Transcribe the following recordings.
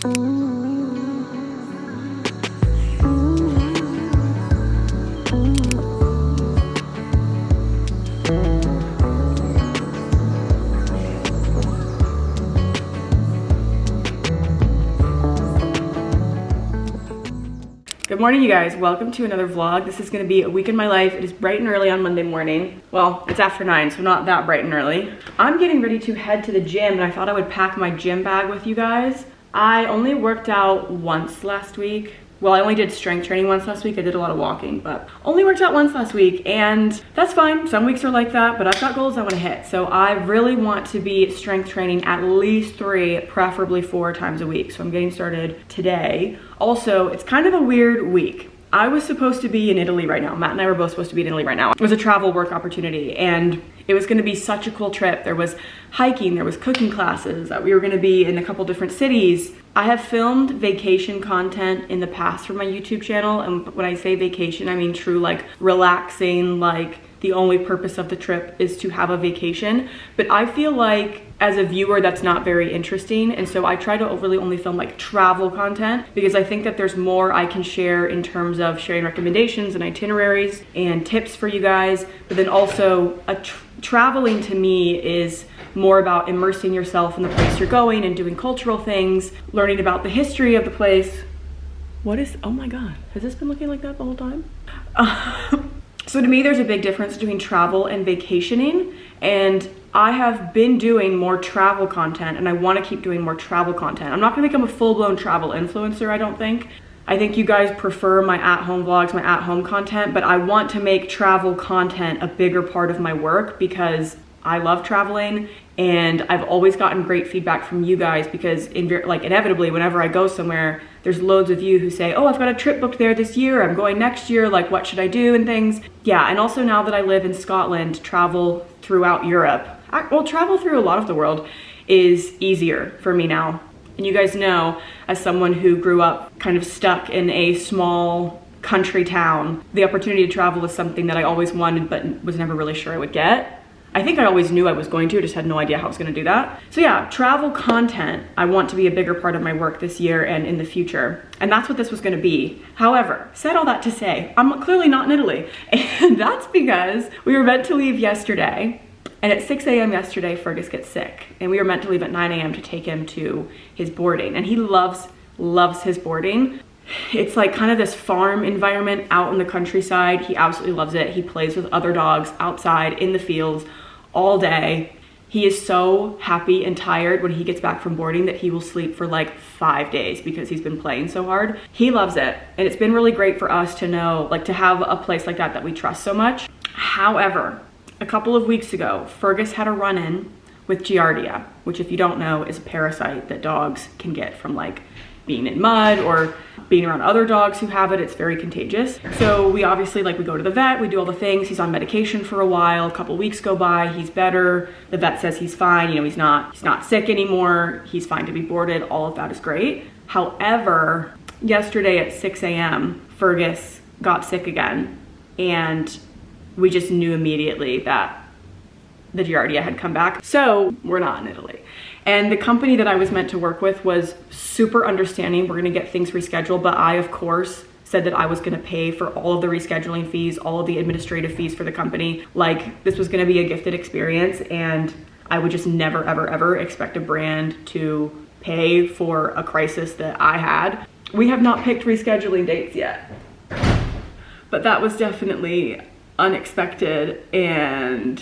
Good morning, you guys. Welcome to another vlog. This is gonna be a week in my life. It is bright and early on Monday morning. Well, it's after 9, so not that bright and early. I'm getting ready to head to the gym, and I thought I would pack my gym bag with you guys. I only worked out once last week. Well, I only did strength training once last week. I did a lot of walking, but only worked out once last week, and that's fine. Some weeks are like that, but I've got goals I want to hit. So I really want to be strength training at least 3, preferably 4 times a week. So I'm getting started today. Also, it's kind of a weird week. I was supposed to be in Italy right now. Matt and I were both supposed to be in Italy right now. It was a travel work opportunity, and it was gonna be such a cool trip. There was hiking, there was cooking classes. We were gonna be in a couple different cities. I have filmed vacation content in the past for my YouTube channel, and when I say vacation, I mean true, like relaxing, like the only purpose of the trip is to have a vacation. But I feel like as a viewer, that's not very interesting. And so I try to really only film like travel content because I think that there's more I can share in terms of sharing recommendations and itineraries and tips for you guys. But then also traveling to me is more about immersing yourself in the place you're going and doing cultural things, learning about the history of the place. Oh my God, has this been looking like that the whole time? So to me, there's a big difference between travel and vacationing, and I have been doing more travel content, and I want to keep doing more travel content. I'm not going to become a full-blown travel influencer, I don't think. I think you guys prefer my at-home vlogs, my at-home content, but I want to make travel content a bigger part of my work because I love traveling, and I've always gotten great feedback from you guys because inevitably whenever I go somewhere, there's loads of you who say, oh, I've got a trip booked there this year, I'm going next year, like what should I do and things. Yeah, and also now that I live in Scotland, travel throughout Europe, travel through a lot of the world is easier for me now. And you guys know, as someone who grew up kind of stuck in a small country town, the opportunity to travel is something that I always wanted but was never really sure I would get. I think I always knew I was going to, just had no idea how I was going to do that. So yeah, travel content, I want to be a bigger part of my work this year and in the future. And that's what this was going to be. However, said all that to say, I'm clearly not in Italy. And that's because we were meant to leave yesterday. And at 6 a.m. yesterday, Fergus gets sick. And we were meant to leave at 9 a.m. to take him to his boarding. And he loves his boarding. It's like kind of this farm environment out in the countryside. He absolutely loves it. He plays with other dogs outside in the fields all day. He is so happy and tired when he gets back from boarding that he will sleep for like 5 days because he's been playing so hard. He loves it. And it's been really great for us to know, like to have a place like that we trust so much. However, a couple of weeks ago, Fergus had a run-in with Giardia, which if you don't know is a parasite that dogs can get from like being in mud or being around other dogs who have it. It's very contagious. So we obviously we go to the vet, we do all the things. He's on medication for a while. A couple weeks go by, he's better. The vet says he's fine. You know, he's not sick anymore. He's fine to be boarded. All of that is great. However, yesterday at 6 a.m., Fergus got sick again, and we just knew immediately that the Giardia had come back. So we're not in Italy. And the company that I was meant to work with was super understanding. We're gonna get things rescheduled, but I, of course, said that I was gonna pay for all of the rescheduling fees, all of the administrative fees for the company. Like, this was gonna be a gifted experience, and I would just never, ever, ever expect a brand to pay for a crisis that I had. We have not picked rescheduling dates yet, but that was definitely unexpected and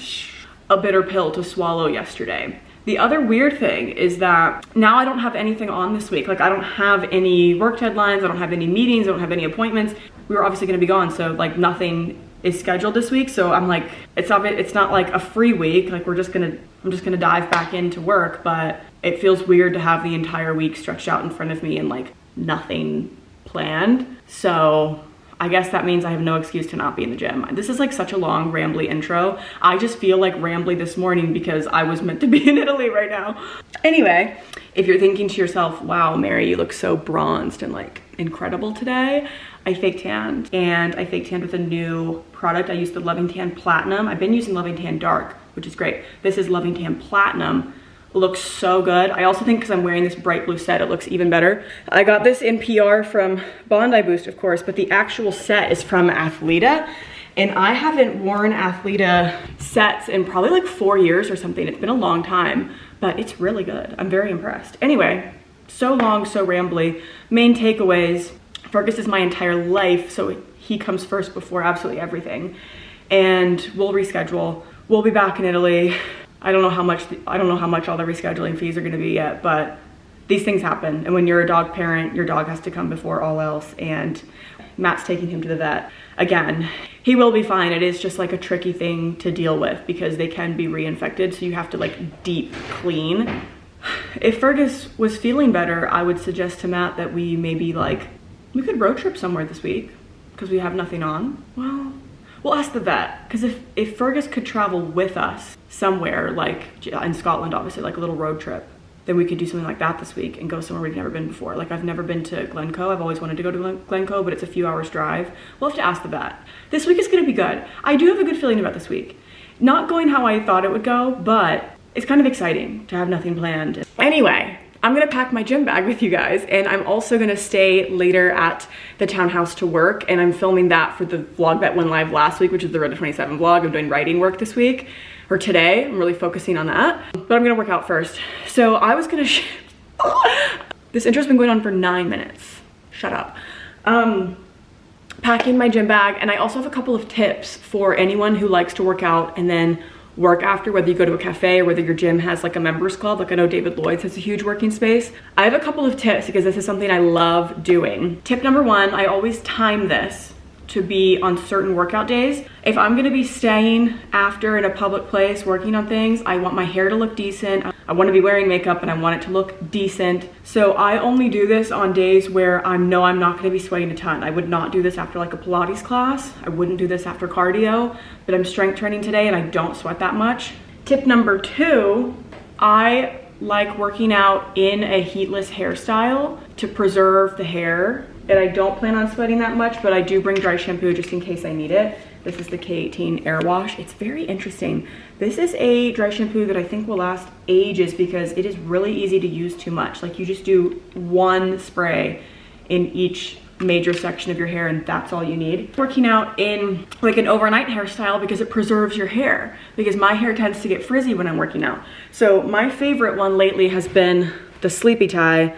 a bitter pill to swallow yesterday. The other weird thing is that now I don't have anything on this week. Like, I don't have any work deadlines, I don't have any meetings, I don't have any appointments. We were obviously gonna be gone, so like nothing is scheduled this week. So I'm like, it's not like a free week. Like I'm just gonna dive back into work, but it feels weird to have the entire week stretched out in front of me and like nothing planned. So I guess that means I have no excuse to not be in the gym. This is like such a long, rambly intro. I just feel like rambly this morning because I was meant to be in Italy right now. Anyway, if you're thinking to yourself, wow, Mary, you look so bronzed and like incredible today, I fake tanned, and I fake tanned with a new product. I used the Loving Tan Platinum. I've been using Loving Tan Dark, which is great. This is Loving Tan Platinum. looks so good. I also think because I'm wearing this bright blue set, it looks even better. I got this in PR from Bondi Boost, of course, but the actual set is from Athleta. And I haven't worn Athleta sets in probably like 4 years or something. It's been a long time, but it's really good. I'm very impressed. Anyway, so long, so rambly. Main takeaways. Fergus is my entire life, so he comes first before absolutely everything. And we'll reschedule. We'll be back in Italy. I don't know how much all the rescheduling fees are gonna be yet, but these things happen. And when you're a dog parent, your dog has to come before all else. And Matt's taking him to the vet. Again, he will be fine. It is just like a tricky thing to deal with because they can be reinfected, so you have to like deep clean. If Fergus was feeling better, I would suggest to Matt that we maybe like, we could road trip somewhere this week because we have nothing on. Well, we'll ask the vet, because if Fergus could travel with us somewhere, like in Scotland, obviously, like a little road trip, then we could do something like that this week and go somewhere we've never been before. Like I've never been to Glencoe. I've always wanted to go to Glencoe, but it's a few hours drive. We'll have to ask the vet. This week is gonna be good. I do have a good feeling about this week. Not going how I thought it would go, but it's kind of exciting to have nothing planned. Anyway, I'm gonna pack my gym bag with you guys, and I'm also gonna stay later at the townhouse to work, and I'm filming that for the vlog that went live last week, which is the Road to 27 vlog. I'm doing writing work this week, or today. I'm really focusing on that, but I'm gonna work out first. So I was gonna, this intro's been going on for 9 minutes. Shut up. Packing my gym bag, and I also have a couple of tips for anyone who likes to work out and then work after, whether you go to a cafe or whether your gym has like a members club. Like I know David Lloyd's has a huge working space. I have a couple of tips because this is something I love doing. Tip number one, I always time this to be on certain workout days. If I'm gonna be staying after in a public place working on things, I want my hair to look decent. I wanna be wearing makeup and I want it to look decent. So I only do this on days where I know I'm not gonna be sweating a ton. I would not do this after like a Pilates class. I wouldn't do this after cardio, but I'm strength training today and I don't sweat that much. Tip number two, I like working out in a heatless hairstyle to preserve the hair. And I don't plan on sweating that much, but I do bring dry shampoo just in case I need it. This is the K18 Air Wash. It's very interesting. This is a dry shampoo that I think will last ages because it is really easy to use too much. Like you just do one spray in each major section of your hair and that's all you need. Working out in like an overnight hairstyle because it preserves your hair, because my hair tends to get frizzy when I'm working out. So my favorite one lately has been the Sleepy Tie.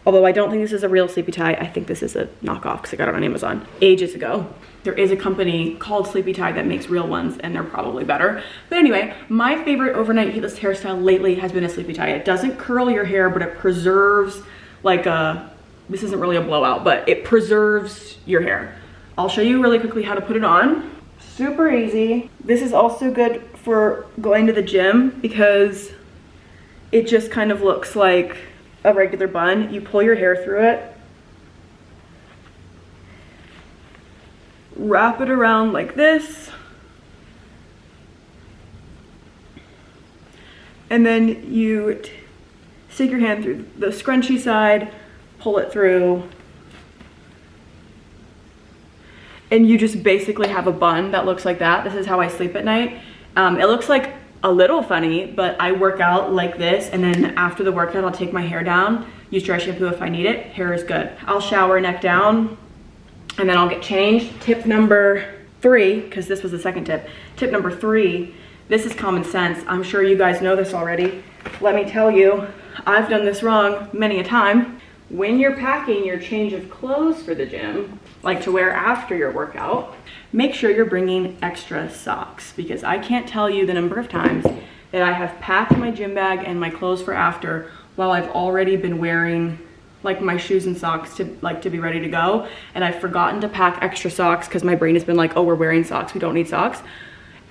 Although I don't think this is a real Sleepy Tie. I think this is a knockoff because I got it on Amazon ages ago. There is a company called Sleepy Tie that makes real ones and they're probably better. But anyway, my favorite overnight heatless hairstyle lately has been a Sleepy Tie. It doesn't curl your hair, but it preserves like a, this isn't really a blowout, but it preserves your hair. I'll show you really quickly how to put it on. Super easy. This is also good for going to the gym because it just kind of looks like a regular bun. You pull your hair through it, wrap it around like this, and then you stick your hand through the scrunchy side, pull it through, and you just basically have a bun that looks like that. This is how I sleep at night. It looks like a little funny, but I work out like this, and then after the workout, I'll take my hair down, use dry shampoo if I need it. Hair is good. I'll shower neck down, and then I'll get changed. Tip number three, because this was the second tip. Tip number three, this is common sense. I'm sure you guys know this already. Let me tell you, I've done this wrong many a time. When you're packing your change of clothes for the gym, like to wear after your workout, make sure you're bringing extra socks, because I can't tell you the number of times that I have packed my gym bag and my clothes for after while I've already been wearing like my shoes and socks to be ready to go, and I've forgotten to pack extra socks because my brain has been like, oh, we're wearing socks, we don't need socks.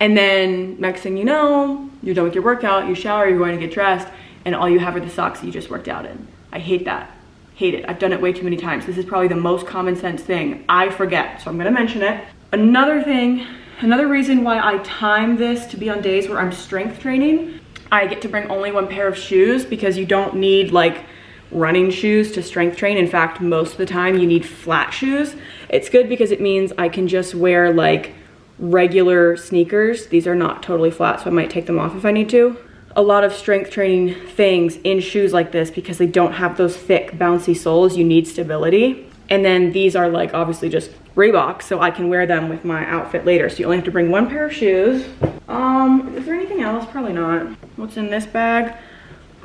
And then next thing you know, you're done with your workout, you shower, you're going to get dressed, and all you have are the socks that you just worked out in. I hate that. Hate it. I've done it way too many times. This is probably the most common sense thing. I forget, so I'm gonna mention it. Another thing, another reason why I time this to be on days where I'm strength training, I get to bring only one pair of shoes because you don't need like running shoes to strength train. In fact, most of the time you need flat shoes. It's good because it means I can just wear like regular sneakers. These are not totally flat, so I might take them off if I need to. a lot of strength training things in shoes like this because they don't have those thick bouncy soles. You need stability. And then these are like obviously just Reebok, so I can wear them with my outfit later. So you only have to bring one pair of shoes. Is there anything else? Probably not. What's in this bag?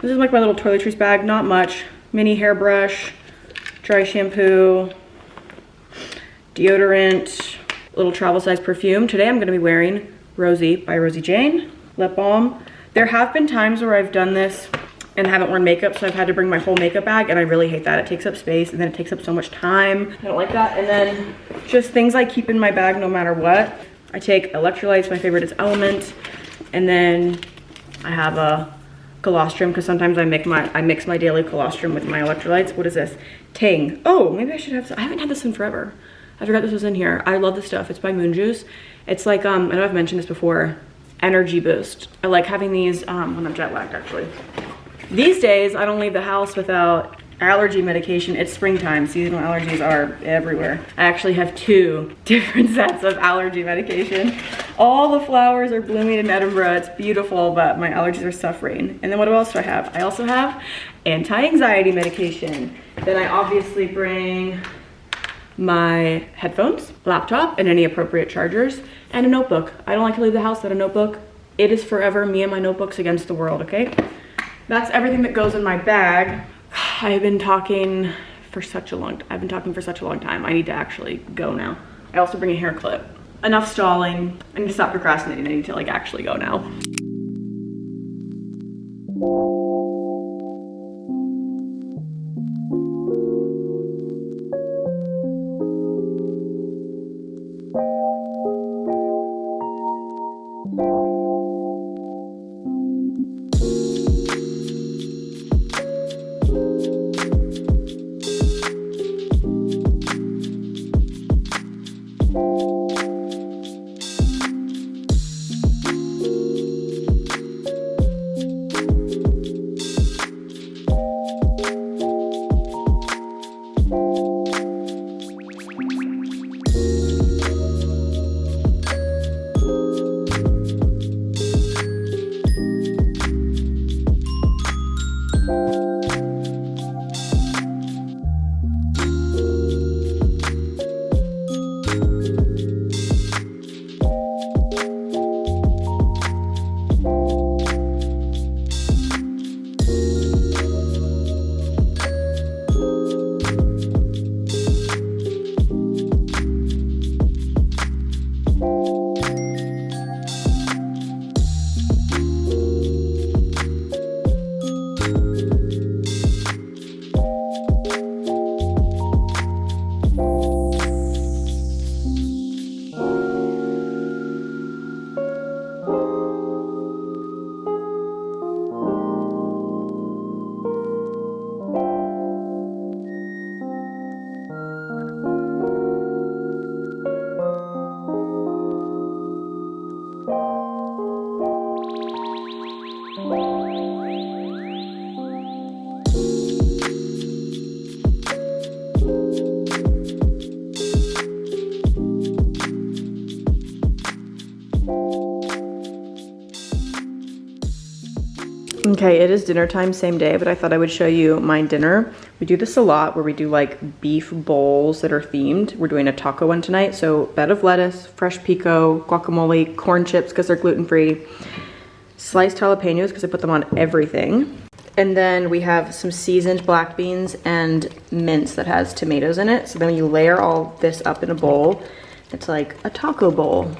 This is like my little toiletries bag, not much. Mini hairbrush, dry shampoo, deodorant, little travel size perfume. Today I'm gonna be wearing Rosie by Rosie Jane, lip balm. There have been times where I've done this and haven't worn makeup, so I've had to bring my whole makeup bag, and I really hate that. It takes up space, and then it takes up so much time. I don't like that. And then just things I keep in my bag no matter what. I take electrolytes, my favorite is Element, and then I have a colostrum, because sometimes I mix my daily colostrum with my electrolytes. What is this? Ting. Oh, maybe I should have some. I haven't had this in forever. I forgot this was in here. I love this stuff. It's by Moon Juice. It's like, I know I've mentioned this before, energy boost. I like having these when I'm jet lagged, actually. These days, I don't leave the house without allergy medication. It's springtime. Seasonal allergies are everywhere. I actually have 2 different sets of allergy medication. All the flowers are blooming in Edinburgh. It's beautiful, but my allergies are suffering. And then what else do I have? I also have anti-anxiety medication. Then I obviously bring my headphones, laptop, and any appropriate chargers, and a notebook. I don't like to leave the house without a notebook. It is forever me and my notebooks against the world, okay? That's everything that goes in my bag. I've been talking for such a long time. I need to actually go now. I also bring a hair clip. Enough stalling. I need to stop procrastinating. I need to like actually go now. Okay, it is dinner time, same day, but I thought I would show you my dinner. We do this a lot where we do like beef bowls that are themed. We're doing a taco one tonight. So bed of lettuce, fresh pico, guacamole, corn chips because they're gluten-free, sliced jalapenos because I put them on everything. And then we have some seasoned black beans and mince that has tomatoes in it. So then you layer all this up in a bowl. It's like a taco bowl.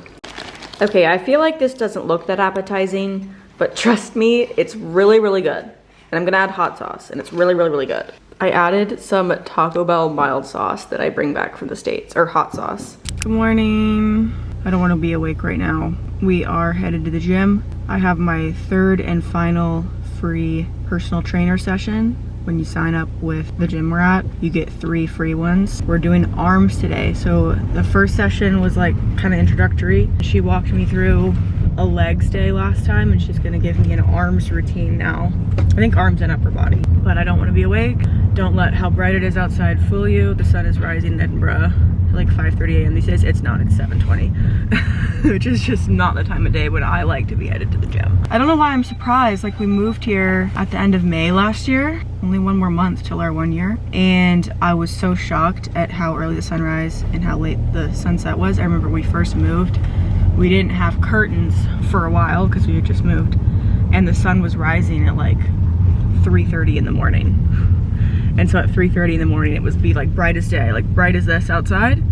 Okay, I feel like this doesn't look that appetizing, but trust me, it's really, really good. And I'm gonna add hot sauce, and it's really, really, really good. I added some Taco Bell mild sauce that I bring back from the States, or hot sauce. Good morning. I don't wanna be awake right now. We are headed to the gym. I have my 3rd and final free personal trainer session. When you sign up with the gym we're at, you get 3 free ones. We're doing arms today. So the first session was like kind of introductory. She walked me through a legs day last time, and she's gonna give me an arms routine now. I think arms and upper body, but I don't wanna be awake. Don't let how bright it is outside fool you. The sun is rising in Edinburgh like 5:30 a.m. these days. It's not, it's 7:20, which is just not the time of day when I like to be headed to the gym. I don't know why I'm surprised. Like, we moved here at the end of May last year, only 1 more month till our 1 year, and I was so shocked at how early the sunrise and how late the sunset was. I remember when we first moved, we didn't have curtains for a while because we had just moved, and the sun was rising at like 3:30 in the morning. And so at 3:30 in the morning, it would be like bright as day, like bright as this outside.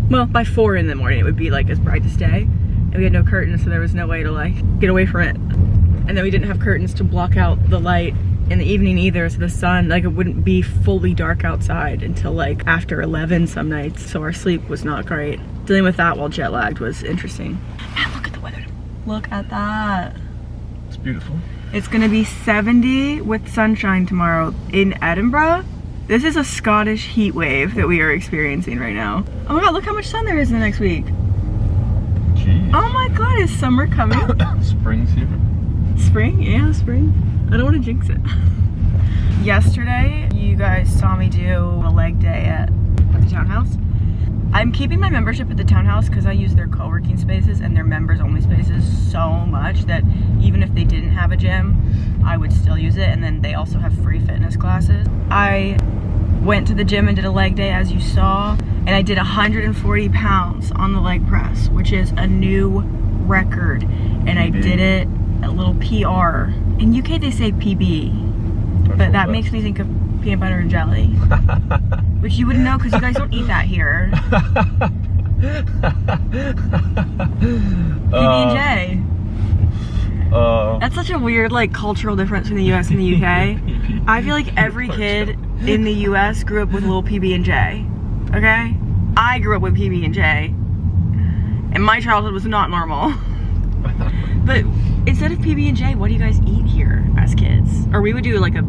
Well, by 4 in the morning, it would be like as bright as day. And we had no curtains, so there was no way to like get away from it. And then we didn't have curtains to block out the light in the evening either, so the sun, like, it wouldn't be fully dark outside until like after 11 some nights. So our sleep was not great. Dealing with that while jet lagged was interesting. Man, look at the weather. Look at that. It's beautiful. It's gonna be 70 with sunshine tomorrow in Edinburgh. This is a Scottish heat wave that we are experiencing right now. Oh my god, look how much sun there is in the next week. Jeez. Oh my god, is summer coming? Spring's here. Spring? Yeah, spring. I don't want to jinx it. Yesterday, you guys saw me do a leg day at the townhouse. I'm keeping my membership at the townhouse because I use their co-working spaces and their members only spaces so much that even if they didn't have a gym, I would still use it. And then they also have free fitness classes. I went to the gym and did a leg day, as you saw, and I did 140 pounds on the leg press, which is a new record. And I did it a little PR. In UK they say PB, but that makes me think of peanut butter and jelly. Which you wouldn't know because you guys don't eat that here. PB&J. That's such a weird like cultural difference between the US and the UK. I feel like every kid in the US grew up with a little PB&J. Okay? I grew up with PB&J. And my childhood was not normal. But instead of PB&J, what do you guys eat here as kids? Or we would do like a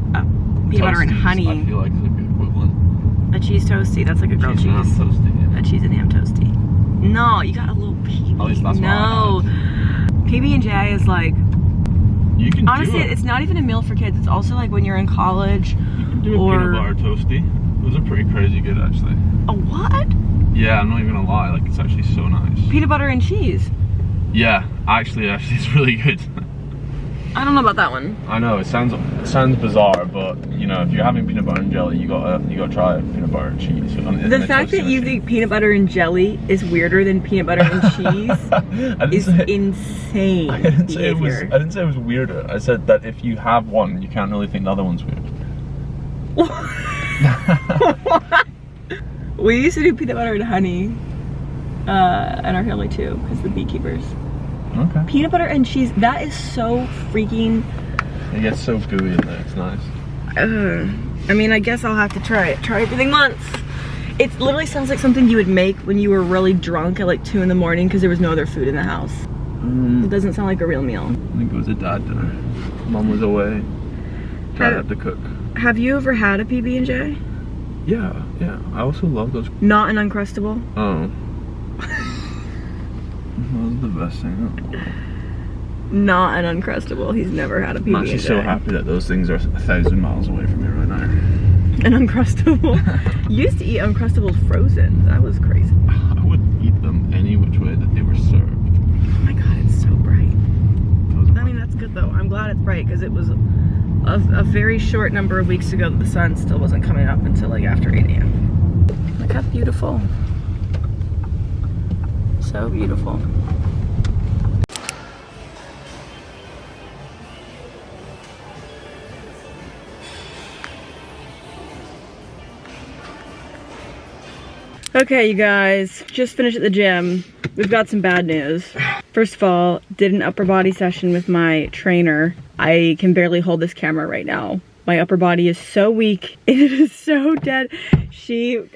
peanut butter and honey. I feel like it's a good equivalent. A cheese toasty, that's like a grilled cheese. Cheese and ham toasty, yeah. A cheese and ham toasty. No, you got a little PB. At least that's no. PB&J is like, you can honestly, do it. it's not even a meal for kids. It's also like when you're in college. You can do a peanut butter toasty. Those are pretty crazy good, actually. A what? Yeah, I'm not even gonna lie. Like, it's actually so nice. Peanut butter and cheese. Yeah, actually, it's really good. I don't know about that one. I know it sounds bizarre, but you know, if you're having peanut butter and jelly, you gotta try peanut butter and cheese. The fact that you think peanut butter and jelly is weirder than peanut butter and cheese is insane. I didn't say it was weirder. I said that if you have one, you can't really think the other one's weird. We used to do peanut butter and honey in our family too, because the beekeepers. Okay. Peanut butter and cheese, that is so freaking... It gets so gooey in there, it's nice. I mean, I guess I'll have to try it. Try everything once. It literally sounds like something you would make when you were really drunk at like 2 in the morning because there was no other food in the house. It doesn't sound like a real meal. I think it was a dad dinner. Mom was away. Dad had to cook. Have you ever had a PB&J? Yeah. I also love those. Not an Uncrustable? Oh. That was the best thing in the world. Not an Uncrustable. He's never had a PB&J. I'm actually so happy that those things are 1,000 miles away from me right now. An Uncrustable? You used to eat Uncrustables frozen. That was crazy. I would eat them any which way that they were served. Oh my god, it's so bright. I mean, that's good though. I'm glad it's bright because it was a very short number of weeks ago that the sun still wasn't coming up until like after 8 a.m. Look how beautiful. So beautiful. Okay, you guys, just finished at the gym. We've got some bad news. First of all, did an upper body session with my trainer. I can barely hold this camera right now. My upper body is so weak. It is so dead. She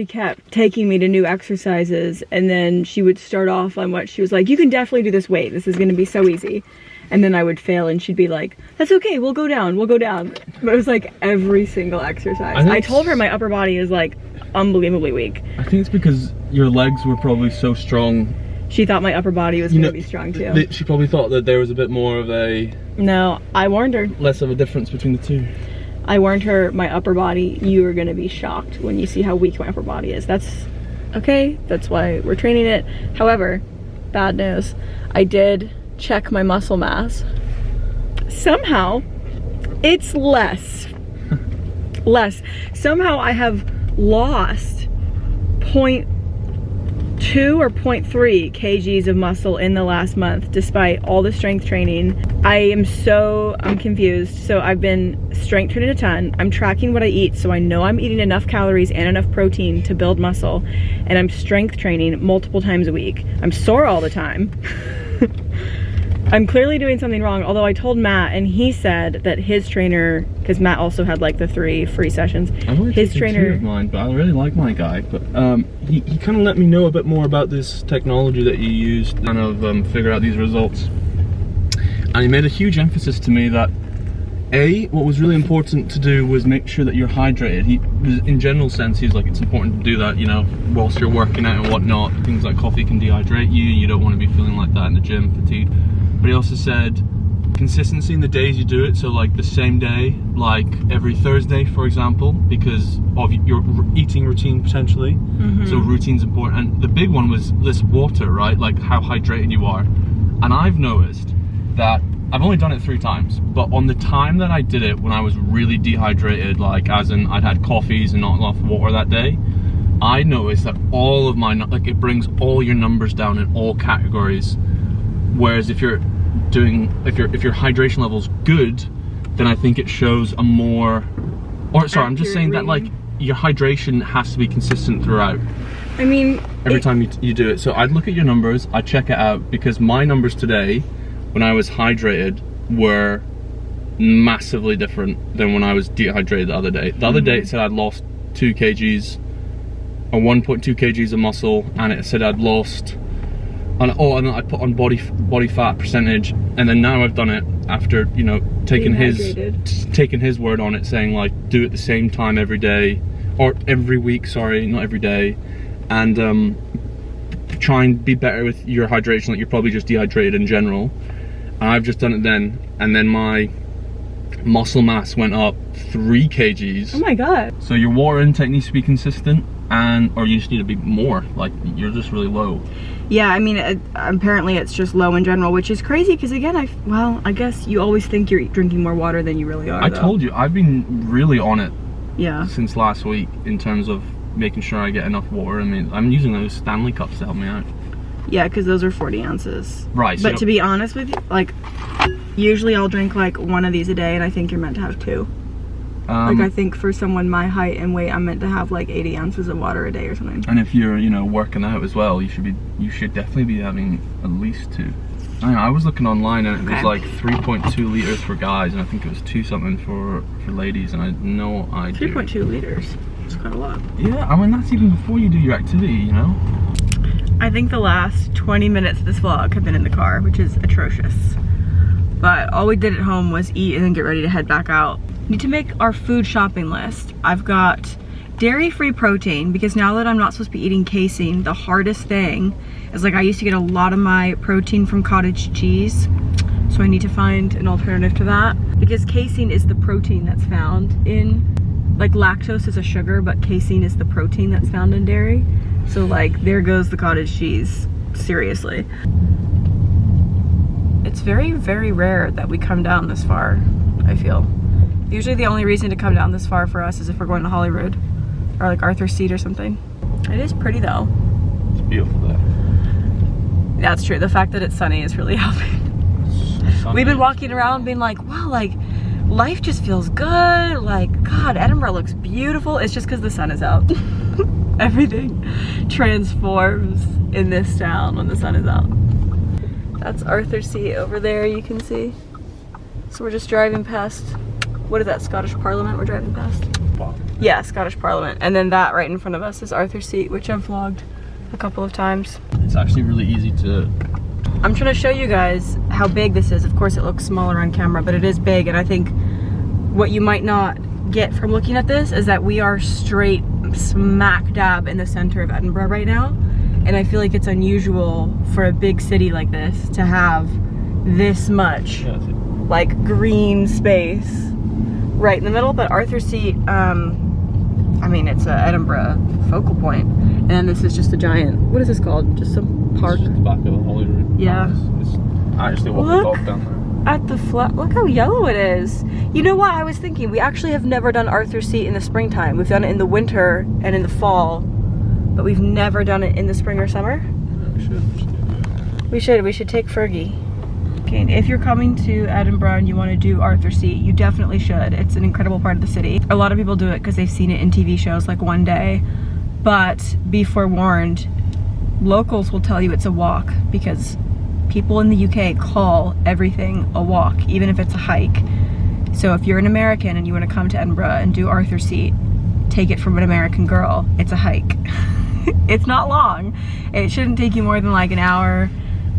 kept taking me to new exercises, and then she would start off on what she was like, you can definitely do this weight. This is gonna be so easy. And then I would fail and she'd be like, that's okay, we'll go down. But it was like every single exercise. I told her my upper body is like unbelievably weak. I think it's because your legs were probably so strong. She thought my upper body was gonna be strong too. She probably thought that there was a bit more of a... No, I warned her. Less of a difference between the two. I warned her, my upper body, you are gonna be shocked when you see how weak my upper body is. That's okay? That's why we're training it. However, bad news, I did check my muscle mass. Somehow, it's less. Somehow I have lost 0.2 or 0.3 kgs of muscle in the last month, despite all the strength training. I'm confused. So I've been strength training a ton. I'm tracking what I eat, so I know I'm eating enough calories and enough protein to build muscle, and I'm strength training multiple times a week. I'm sore all the time. I'm clearly doing something wrong, although I told Matt, and he said that his trainer, because Matt also had like the 3 free sessions. I've only his taken trainer 2 of mine, but I really like my guy. But he kind of let me know a bit more about this technology that you used, kind of figure out these results. And he made a huge emphasis to me that what was really important to do was make sure that you're hydrated. He was, in general sense, he's like, it's important to do that, you know, whilst you're working out and whatnot. Things like coffee can dehydrate you. You don't want to be feeling like that in the gym, fatigued. But he also said consistency in the days you do it, so like the same day, like every Thursday, for example, because of your eating routine potentially. So routine's important. And the big one was this water, right? Like how hydrated you are. And I've noticed that I've only done it 3 times, but on the time that I did it, when I was really dehydrated, like as in I'd had coffees and not enough water that day, I noticed that all of my, like it brings all your numbers down in all categories. Whereas if your hydration level's good, then I think it shows a more, or sorry, I'm just saying that like your hydration has to be consistent throughout. I mean, every time you do it. So I'd look at your numbers, I'd check it out, because my numbers today, when I was hydrated, were massively different than when I was dehydrated the other day. The other day it said I'd lost 2 kgs, or 1.2 kgs of muscle, and it said I'd lost, and then I put on body fat percentage, and then now I've done it after, you know, taking his word on it, saying like do it the same time every day, or every week, sorry, not every day, and try and be better with your hydration, like you're probably just dehydrated in general. And I've just done it then, and then my muscle mass went up 3 kgs. Oh my god. So your water intake needs to be consistent, or you just need to be more, like you're just really low. Yeah, I mean, apparently it's just low in general, which is crazy, because again, I guess you always think you're drinking more water than you really are. I told you, I've been really on it since last week in terms of making sure I get enough water. I mean, I'm using those Stanley cups to help me out. Yeah, because those are 40 ounces. Right. But to be honest with you, like, usually I'll drink like 1 of these a day, and I think you're meant to have 2. Like, I think for someone my height and weight, I'm meant to have like 80 ounces of water a day or something. And if you're, you know, working out as well, you should definitely be having at least 2. I don't know, I was looking online, and it was like 3.2 liters for guys, and I think it was 2 something for ladies, and I had no idea. 3.2 liters. It's quite a lot. Yeah, I mean, that's even before you do your activity, you know? I think the last 20 minutes of this vlog have been in the car, which is atrocious. But all we did at home was eat and then get ready to head back out. Need to make our food shopping list. I've got dairy-free protein, because now that I'm not supposed to be eating casein, the hardest thing is, like, I used to get a lot of my protein from cottage cheese, so I need to find an alternative to that, because casein is the protein that's found in, like, lactose is a sugar, but casein is the protein that's found in dairy. So like, there goes the cottage cheese, seriously. It's very, very rare that we come down this far, I feel. Usually the only reason to come down this far for us is if we're going to Holyrood, or like Arthur's Seat or something. It is pretty though. It's beautiful there. That's true, the fact that it's sunny is really helping. We've been walking around being like, wow, like, life just feels good, like, God, Edinburgh looks beautiful. It's just because the sun is out. Everything transforms in this town when the sun is out. That's Arthur's Seat over there, you can see. So we're just driving past, what is that, Scottish Parliament we're driving past? Wow. Yeah, Scottish Parliament. And then that right in front of us is Arthur's Seat, which I've vlogged a couple of times. It's actually really easy to... I'm trying to show you guys how big this is. Of course it looks smaller on camera, but it is big, and I think what you might not get from looking at this is that we are straight smack dab in the center of Edinburgh right now, and I feel like it's unusual for a big city like this to have this much like green space right in the middle. But Arthur's Seat I mean, it's a Edinburgh focal point. And this is just a giant, what is this called? Just some park? It's the back of the Holyrood. Yeah. It's actually what the dog down there. At the flat, look how yellow it is. You know what I was thinking? We actually have never done Arthur's Seat in the springtime. We've done it in the winter and in the fall, but we've never done it in the spring or summer. We should take Fergie. Okay, if you're coming to Edinburgh and you want to do Arthur's Seat, you definitely should. It's an incredible part of the city. A lot of people do it because they've seen it in TV shows like One Day, but be forewarned, locals will tell you it's a walk because people in the UK call everything a walk, even if it's a hike. So if you're an American and you want to come to Edinburgh and do Arthur's Seat, take it from an American girl, it's a hike. It's not long. It shouldn't take you more than like an hour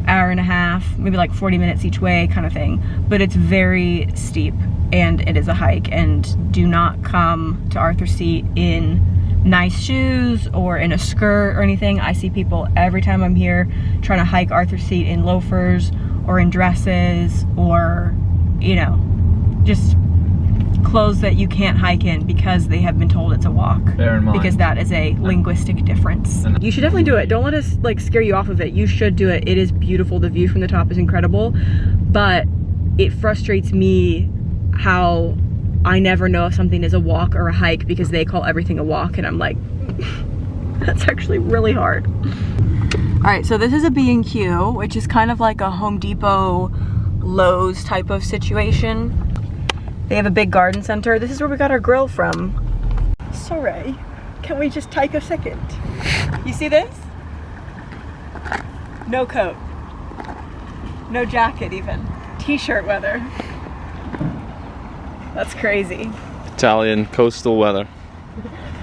and a half, maybe like 40 minutes each way kind of thing. But it's very steep and it is a hike, and do not come to Arthur's Seat in nice shoes or in a skirt or anything. I see people every time I'm here trying to hike Arthur's Seat in loafers or in dresses or, you know, just clothes that you can't hike in because they have been told it's a walk. Bear in mind. Because that is a linguistic difference. You should definitely do it. Don't let us like scare you off of it. You should do it. It is beautiful. The view from the top is incredible, but it frustrates me how I never know if something is a walk or a hike because they call everything a walk, and I'm like, that's actually really hard. All right, so this is a B&Q, which is kind of like a Home Depot, Lowe's type of situation. They have a big garden center. This is where we got our grill from. Sorry, can we just take a second? You see this? No coat, no jacket even. T-shirt weather. That's crazy. Italian coastal weather.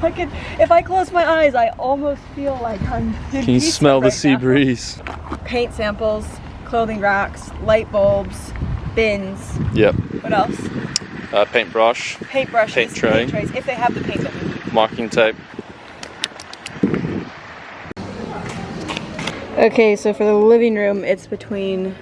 If I close my eyes, I almost feel like I'm in Can you peace smell the right sea now. breeze? Paint samples, clothing racks, light bulbs, bins. Yep. What else? Paintbrush. Paintbrushes, Paint tray. paint trays, if they have the paint that we need. Marking tape. Okay, so for the living room, it's between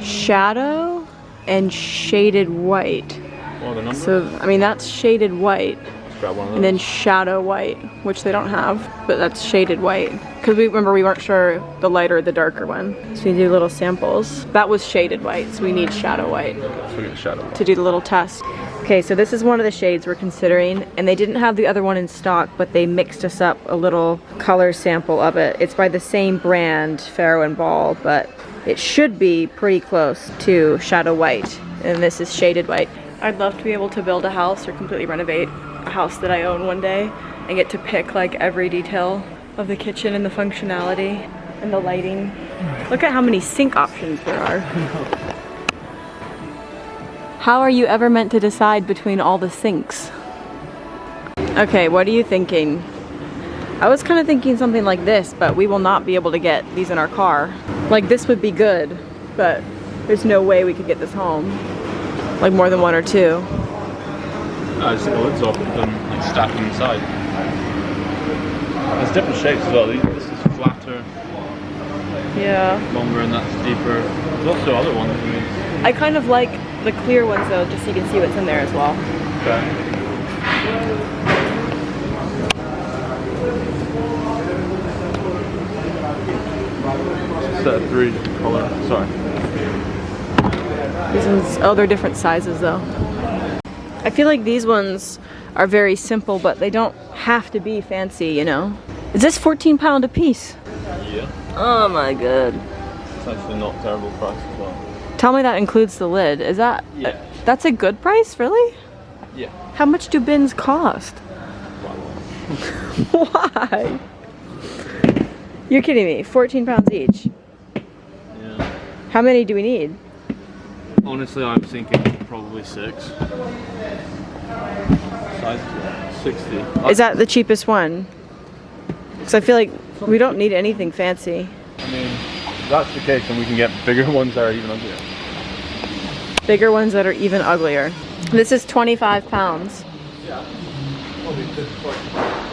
shadow and shaded white. What are the numbers? So, I mean, that's shaded white. Grab one of those. And then shadow white, which they don't have, but that's shaded white. Because we weren't sure the lighter or the darker one. So we do little samples. That was shaded white, so we need shadow white So we get the shadow. to do the little test. Okay, so this is one of the shades we're considering, and they didn't have the other one in stock, but they mixed us up a little color sample of it. It's by the same brand, Farrow and Ball, but it should be pretty close to shadow white, and this is shaded white. I'd love to be able to build a house or completely renovate a house that I own one day and get to pick like every detail of the kitchen and the functionality and the lighting. Look at how many sink options there are. How are you ever meant to decide between all the sinks? Okay, what are you thinking? I was kind of thinking something like this, but we will not be able to get these in our car. Like this would be good, but there's no way we could get this home. Like more than one or two. Just take the lids off and like stack them inside. There's different shapes as well. This is flatter, Yeah. longer, and that's deeper. There's also other ones. I mean. I kind of like the clear ones though, just so you can see what's in there as well. Okay. Set of 3 color. Sorry. These ones, oh, they're different sizes though. I feel like these ones are very simple, but they don't have to be fancy, you know? Is this £14 a piece? Yeah. Oh my god. It's actually not a terrible price as well. Tell me that includes the lid. Is that, Yeah. That's a good price, really? Yeah. How much do bins cost? Why? You're kidding me, £14 each. Yeah. How many do we need? Honestly, I'm thinking probably 6. Size 60. Is that the cheapest one? Because I feel like we don't need anything fancy. I mean, if that's the case, then we can get bigger ones that are even uglier. Bigger ones that are even uglier. This is £25. Yeah.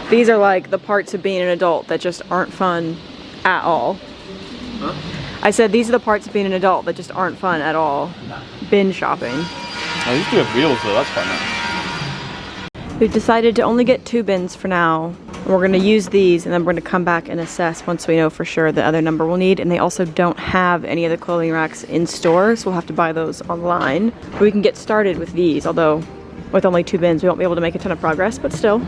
These are like the parts of being an adult that just aren't fun at all. Huh? I said these are the parts of being an adult that just aren't fun at all. Bin shopping. Oh, these do have wheels though, that's quite nice. We've decided to only get 2 bins for now. We're gonna use these and then we're gonna come back and assess once we know for sure the other number we'll need. And they also don't have any of the clothing racks in store, so we'll have to buy those online. But we can get started with these, although with only 2 bins we won't be able to make a ton of progress, but still.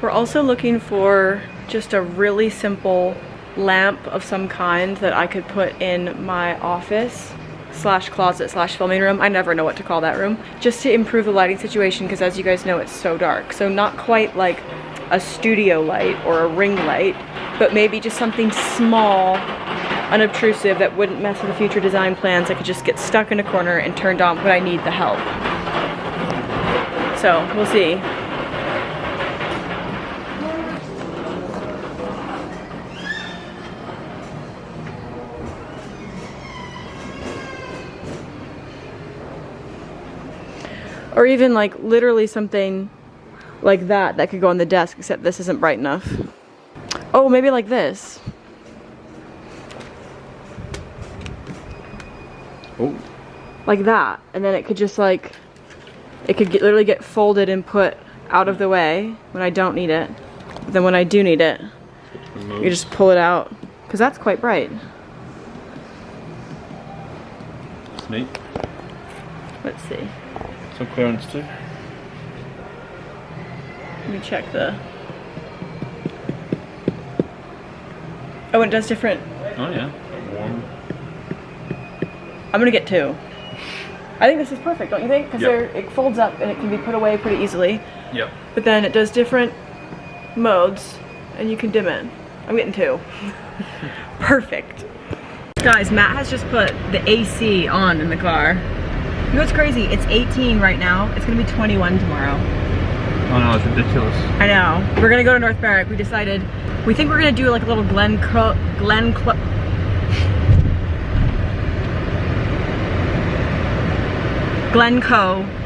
We're also looking for just a really simple lamp of some kind that I could put in my office slash closet slash filming room. I never know what to call that room. Just to improve the lighting situation, because as you guys know, it's so dark. So not quite like a studio light or a ring light, but maybe just something small, unobtrusive, that wouldn't mess with the future design plans. I could just get stuck in a corner and turned on when I need the help. So we'll see. Or even like literally something like that could go on the desk, except this isn't bright enough. Oh, maybe like this. Oh. Like that. And then it could just like, it could literally get folded and put out of the way when I don't need it. But then when I do need it, you just pull it out. Because that's quite bright. It's neat. Let's see. Some clearance too. Let me check the... Oh, it does different. Oh yeah, warm. I'm gonna get 2. I think this is perfect, don't you think? Because it folds up and it can be put away pretty easily. Yep. But then it does different modes and you can dim it. I'm getting 2. Perfect. Guys, Matt has just put the AC on in the car. You know what's crazy? It's 18 right now. It's gonna be 21 tomorrow. Oh no, it's ridiculous. I know. We're gonna go to North Berwick. We decided, we think we're gonna do like a little Glencoe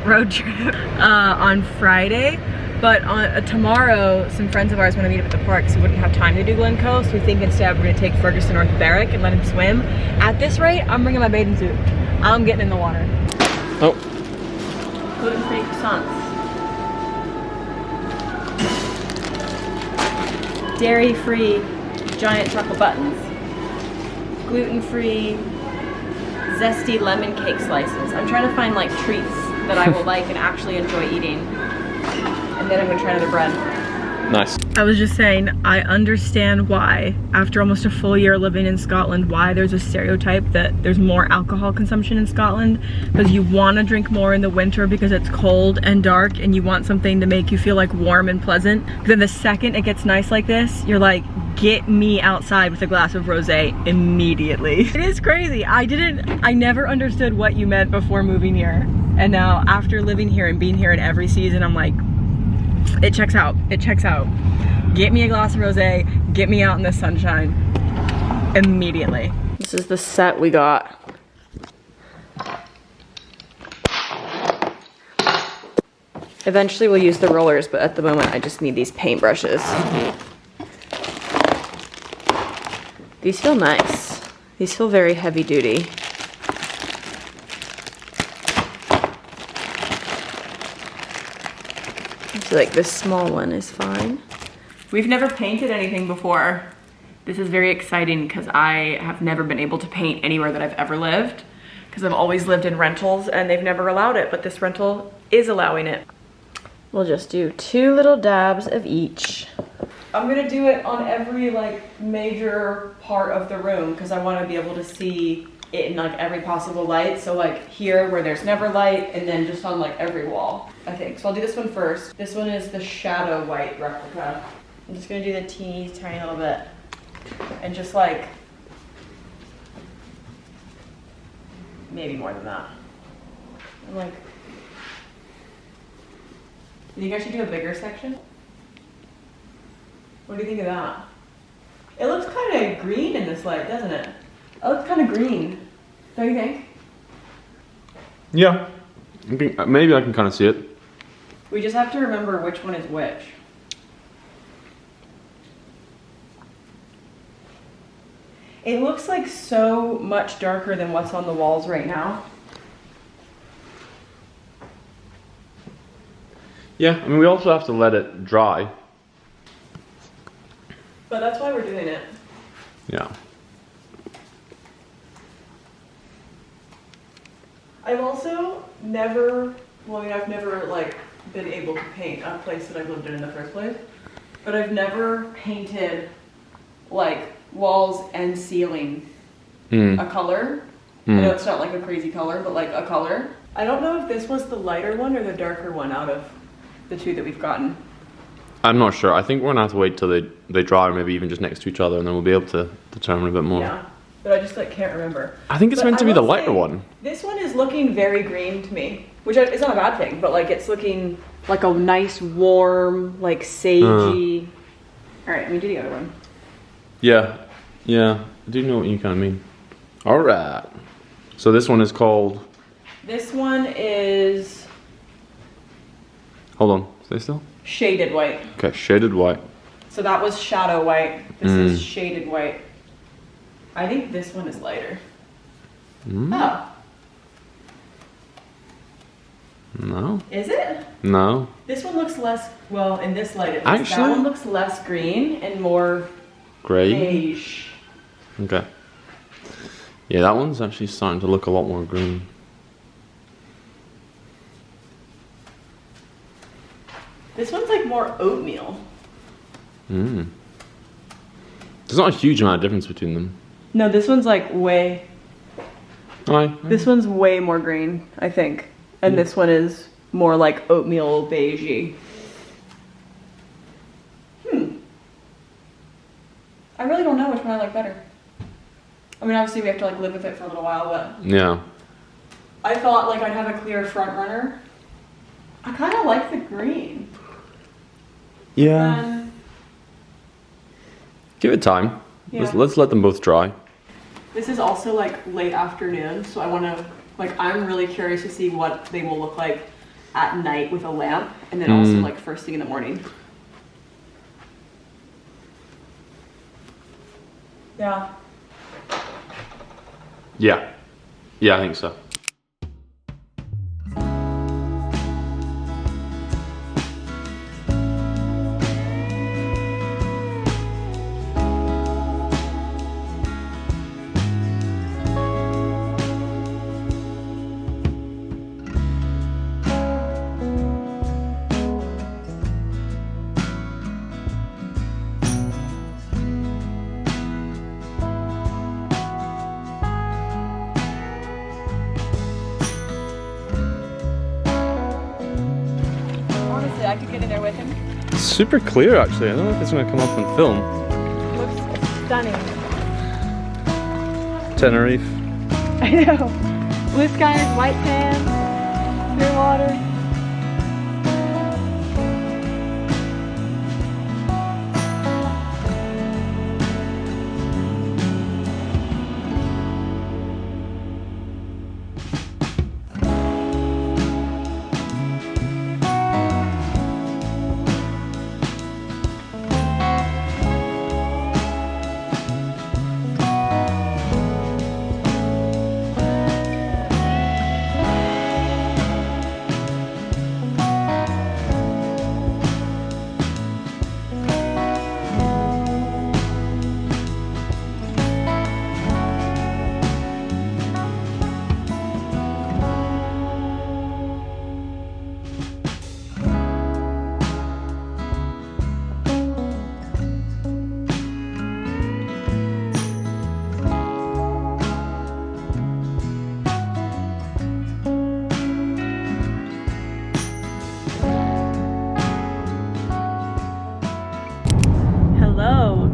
road trip on Friday. But on tomorrow, some friends of ours want to meet up at the park, so we wouldn't have time to do Glencoe. So we think instead we're gonna take Fergus to North Berwick and let him swim. At this rate, I'm bringing my bathing suit. I'm getting in the water. Oh. Gluten-free croissants. Dairy-free giant chocolate buttons. Gluten-free zesty lemon cake slices. I'm trying to find like treats that I will like and actually enjoy eating. And then I'm gonna try another bread. Nice. I was just saying, I understand why, after almost a full year living in Scotland, why there's a stereotype that there's more alcohol consumption in Scotland, because you want to drink more in the winter because it's cold and dark and you want something to make you feel like warm and pleasant. But then the second it gets nice like this, you're like, get me outside with a glass of rosé immediately. It is crazy. I never understood what you meant before moving here. And now after living here and being here in every season, I'm like, it checks out, it checks out. Get me a glass of rosé, get me out in the sunshine immediately. This is the set we got. Eventually we'll use the rollers, but at the moment I just need these paintbrushes. These feel nice. These feel very heavy duty. Like this small one is fine. We've never painted anything before. This is very exciting because I have never been able to paint anywhere that I've ever lived, because I've always lived in rentals and they've never allowed it, but this rental is allowing it. We'll just do 2 little dabs of each. I'm gonna do it on every like major part of the room because I want to be able to see it in like every possible light. So like here where there's never light, and then just on like every wall, I think. So I'll do this one first. This one is the shadow white replica. I'm just gonna do the teeny tiny little bit and just like maybe more than that. I'm like, you think I should do a bigger section? What do you think of that? It looks kind of green in this light, doesn't it? It looks kind of green, don't you think? Yeah, maybe I can kind of see it. We just have to remember which one is which. It looks like so much darker than what's on the walls right now. Yeah, I mean, we also have to let it dry. But that's why we're doing it. Yeah. I've also never, well, I mean, I've never like been able to paint a place that I've lived in the first place, but I've never painted like walls and ceiling a color. I know it's not like a crazy color, but like a color. I don't know if this was the lighter one or the darker one out of the two that we've gotten. I'm not sure. I think we're gonna have to wait till they dry, or maybe even just next to each other, and then we'll be able to determine a bit more. Yeah, but I just like can't remember. I think it's meant to be the lighter one. This one is looking very green to me, which is not a bad thing, but like it's looking like a nice warm, like sagey. All right, let me do the other one. Yeah, I do know what you kind of mean. All right. So this one is called. This one is. Hold on, stay still. Shaded white. Okay, shaded white. So that was shadow white. This is shaded white. I think this one is lighter. Oh. No. Is it? No. This one looks less, well, in this light, at least, Actually, that one looks less green and more gray. beige. Okay. Yeah, that one's actually starting to look a lot more green. This one's like more oatmeal. There's not a huge amount of difference between them. No, this one's like way. This one's way more green, I think. And this one is more like oatmeal beigey. I really don't know which one I like better. I mean, obviously we have to like live with it for a little while, but Yeah. I thought like I'd have a clear front runner. I kind of like the green. Yeah. Give it time. Yeah. Let's let them both dry. This is also like late afternoon, so I want to, like, I'm really curious to see what they will look like at night with a lamp, and then also like first thing in the morning. Yeah. Yeah. Yeah, I think so. I could get in there with him. It's super clear, actually. I don't know if it's going to come up on film. Looks stunning. Tenerife. I know. Blue skies, white sand, clear water.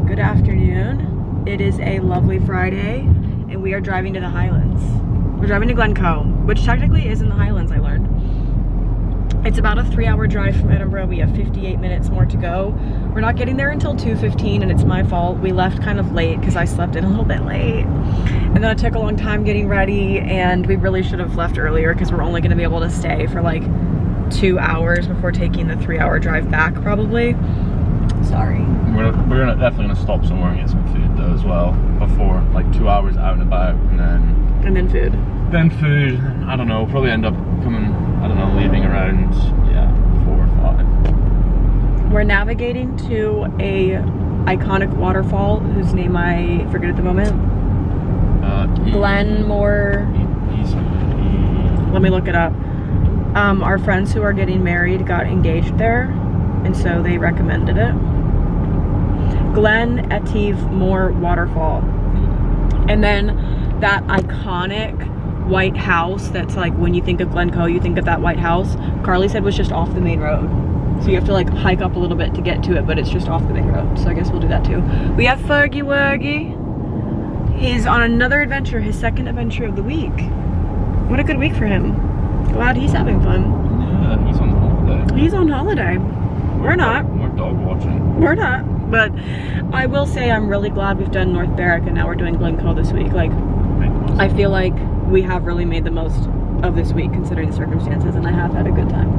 Good afternoon. It is a lovely Friday and we are driving to the Highlands. We're driving to Glencoe, which technically is in the Highlands, I learned. It's about a 3-hour drive from Edinburgh. We have 58 minutes more to go. We're not getting there until 2:15 and it's my fault. We left kind of late because I slept in a little bit late. And then it took a long time getting ready and we really should have left earlier because we're only gonna be able to stay for like 2 hours before taking the 3-hour drive back probably. Sorry. We're definitely gonna stop somewhere and get some food though as well before, like 2 hours out and about, and then food. Then food. I don't know. We'll probably end up coming. I don't know, leaving around 4 or We're navigating to a iconic waterfall whose name I forget at the moment. Glenmore. Let me look it up. Our friends who are getting married got engaged there, and so they recommended it. Glen Etive Moor Waterfall. And then that iconic white house that's like, when you think of Glencoe, you think of that white house. Carly said was just off the main road. So you have to like hike up a little bit to get to it, but it's just off the main road. So I guess we'll do that too. We have Fergie Wurgie. He's on another adventure, his second adventure of the week. What a good week for him. Glad he's having fun. Yeah, he's on holiday. He's on holiday. We're not. We're dog watching. We're not. But I will say I'm really glad we've done North Berwick and now we're doing Glencoe this week. Like, I feel like we have really made the most of this week considering the circumstances, and I have had a good time.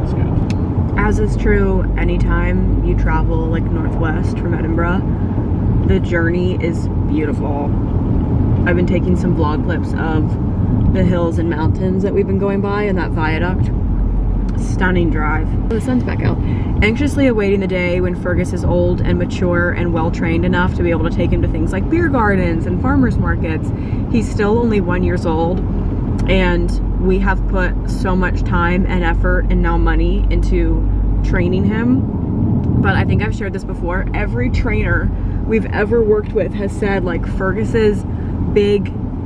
That's good. As is true anytime you travel like northwest from Edinburgh, the journey is beautiful. I've been taking some vlog clips of the hills and mountains that we've been going by and that viaduct. Stunning drive. The sun's back out. Anxiously awaiting the day when Fergus is old and mature and well trained enough to be able to take him to things like beer gardens and farmers markets. He's still only 1 year old, and we have put so much time and effort and now money into training him. But I think I've shared this before. Every trainer we've ever worked with has said like Fergus's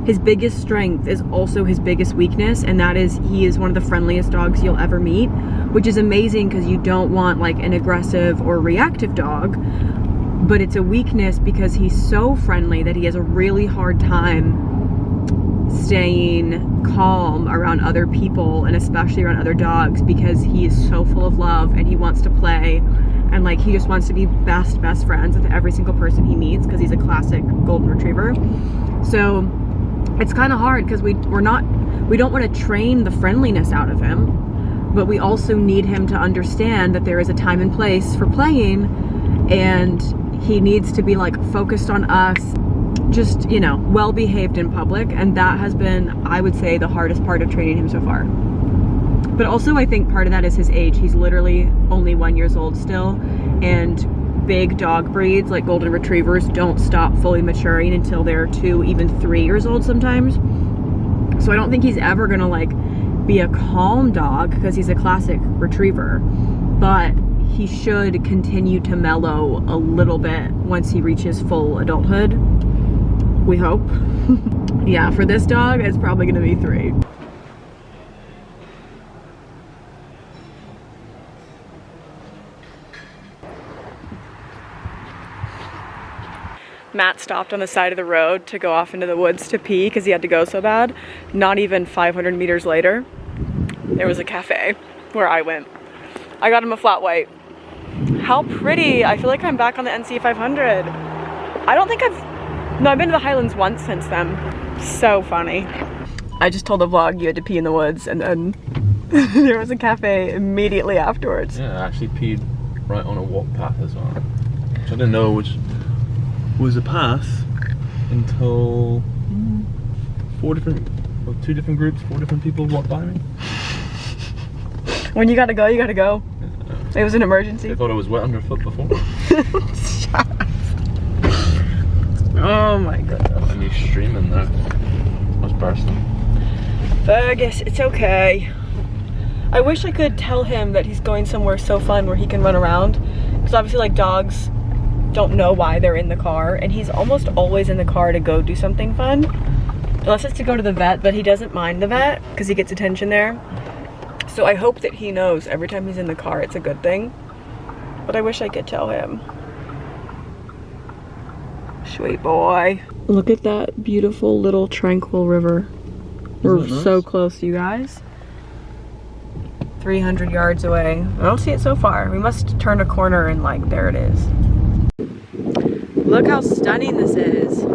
his biggest strength is also his biggest weakness, and that is he is one of the friendliest dogs you'll ever meet, which is amazing because you don't want like an aggressive or reactive dog, but it's a weakness because he's so friendly that he has a really hard time staying calm around other people and especially around other dogs because he is so full of love and he wants to play, and like he just wants to be best friends with every single person he meets because he's a classic golden retriever. So it's kind of hard because we don't want to train the friendliness out of him, but we also need him to understand that there is a time and place for playing, and he needs to be like focused on us, just, you know, well behaved in public, and that has been, I would say, the hardest part of training him so far. But also I think part of that is his age. He's literally only 1 year old still, and big dog breeds like golden retrievers don't stop fully maturing until they're 2, even 3 years old sometimes. So I don't think he's ever gonna like be a calm dog because he's a classic retriever, but he should continue to mellow a little bit once he reaches full adulthood, we hope. Yeah, for this dog it's probably gonna be 3. Matt stopped on the side of the road to go off into the woods to pee because he had to go so bad. Not even 500 meters later, there was a cafe where I went. I got him a flat white. How pretty. I feel like I'm back on the NC 500. I don't think I've been to the Highlands once since then. So funny. I just told the vlog you had to pee in the woods, and then there was a cafe immediately afterwards. Yeah, I actually peed right on a walk path as well. Which I didn't know which was a path until 2 different groups, 4 different people walked by me. When you gotta go, you gotta go. It was an emergency. They thought it was wet underfoot before. Oh my goodness. And he's streaming there. I was bursting. Fergus, it's okay. I wish I could tell him that he's going somewhere so fun where he can run around. Because obviously like dogs don't know why they're in the car, and he's almost always in the car to go do something fun, unless it's to go to the vet, but he doesn't mind the vet because he gets attention there. So I hope that he knows every time he's in the car it's a good thing, but I wish I could tell him. Sweet boy. Look at that beautiful little tranquil river. We're nice? So close, you guys. 300 yards away. I don't see it so far. We must turn a corner and like, there it is. Look how stunning this is.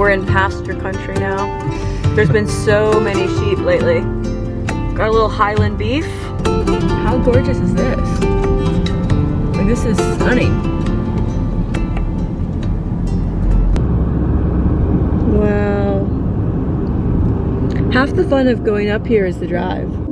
we're in pasture country now. There's been so many sheep lately. Got a little Highland beef. How gorgeous is this? Like, this is stunning. Wow. Half the fun of going up here is the drive.